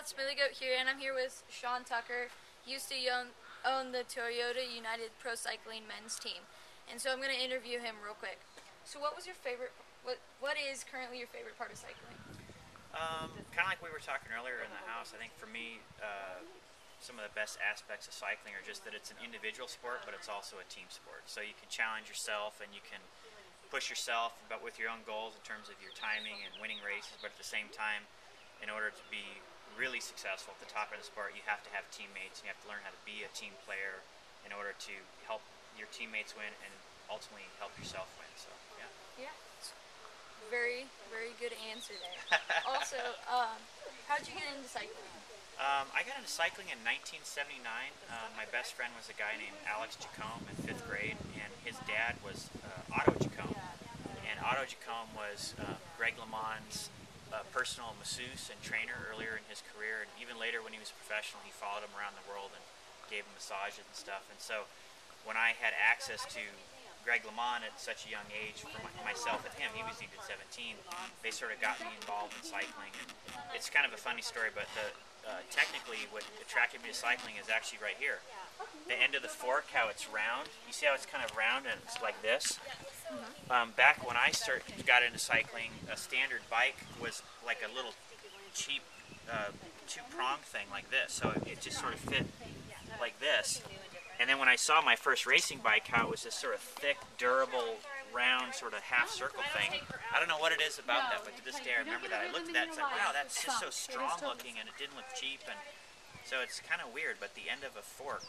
it's Milliegoat here, and I'm here with Sean Tucker. He used to own the Toyota United Pro Cycling men's team, and so I'm going to interview him real quick. So, what was your favorite? What is currently your favorite part of cycling? Kind of like we were talking earlier in the house. I think for me, some of the best aspects of cycling are just that it's an individual sport, but it's also a team sport. So you can challenge yourself and you can push yourself, but with your own goals in terms of your timing and winning races. But at the same time, in order to be really successful at the top of the sport, you have to have teammates, and you have to learn how to be a team player in order to help your teammates win and ultimately help yourself win. So, yeah. Yeah, very, very good answer there. Also, how'd you get into cycling? I got into cycling in 1979. My best friend was a guy named Alex Jacome in 5th grade, and his dad was Otto Jacome. And Otto Jacome was Greg LeMond's personal masseuse and trainer earlier in his career, and even later when he was a professional, he followed him around the world and gave him massages and stuff. And so when I had access to Greg LeMond at such a young age, for myself and him, he was even 17, they sort of got me involved in cycling. And it's kind of a funny story, but technically what attracted me to cycling is actually right here. The end of the fork, how it's round. You see how it's kind of round and it's like this? Back when I got into cycling, a standard bike was like a little cheap two-prong thing like this. So it just sort of fit like this. And then when I saw my first racing bike, how it was this sort of thick, durable, round, sort of half-circle thing. I don't know what it is about that, but to this day I remember that. I looked at that and said, wow, that's just so strong-looking, and it didn't look cheap. And so it's kind of weird, but the end of a fork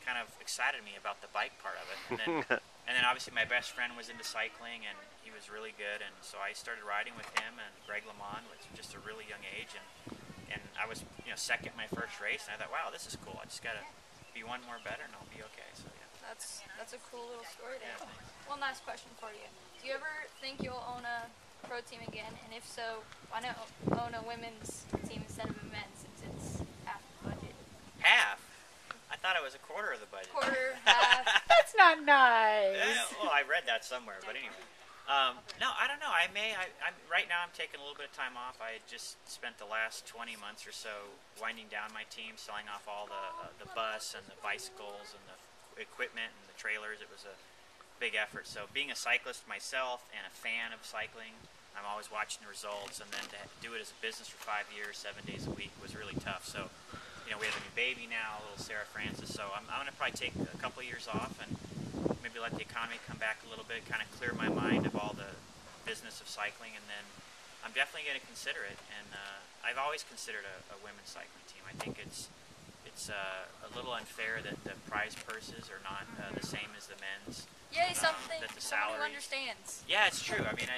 kind of excited me about the bike part of it. And then obviously my best friend was into cycling, and he was really good, and so I started riding with him and Greg LeMond was just a really young age, and I was second my first race, and I thought, wow, this is cool. I just got to be one more better, and I'll be okay. So yeah. That's a cool little story there. Yeah. One last question for you. Do you ever think you'll own a pro team again? And if so, why not own a women's team instead of a men's, since it's half the budget? Half? I thought it was a quarter of the budget. Quarter, half. That's not nice. Well, I read that somewhere, but anyway. No, I don't know. Right now I'm taking a little bit of time off. I had just spent the last 20 months or so winding down my team, selling off all the bus and the bicycles and the equipment and the trailers. It was a big effort. So being a cyclist myself and a fan of cycling, I'm always watching the results, and then to do it as a business for 5 years, 7 days a week was really tough. So, we have a new baby now, little Sarah Francis, so I'm going to probably take a couple of years off and maybe let the economy come back a little bit, kind of clear my mind of all the business of cycling, and then I'm definitely going to consider it. And I've always considered a women's cycling team. I think it's a little unfair that the prize purses are not the same as the men's. Yay, something that the someone who understands. Yeah, it's true. I mean,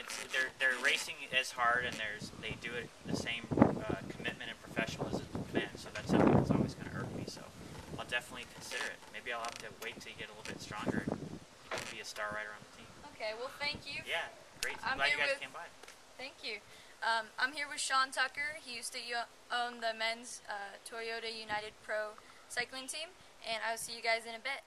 they're racing as hard, and they do it the same commitment and professionalism as the men. So that's something that's always going to irk me. So I'll definitely consider it. Maybe I'll have to wait till you get a little bit stronger and be a star rider on the team. Okay, well, thank you. Yeah, great. I'm glad you guys came by. Thank you. I'm here with Sean Tucker. He used to own the men's Toyota United Pro cycling team, and I'll see you guys in a bit.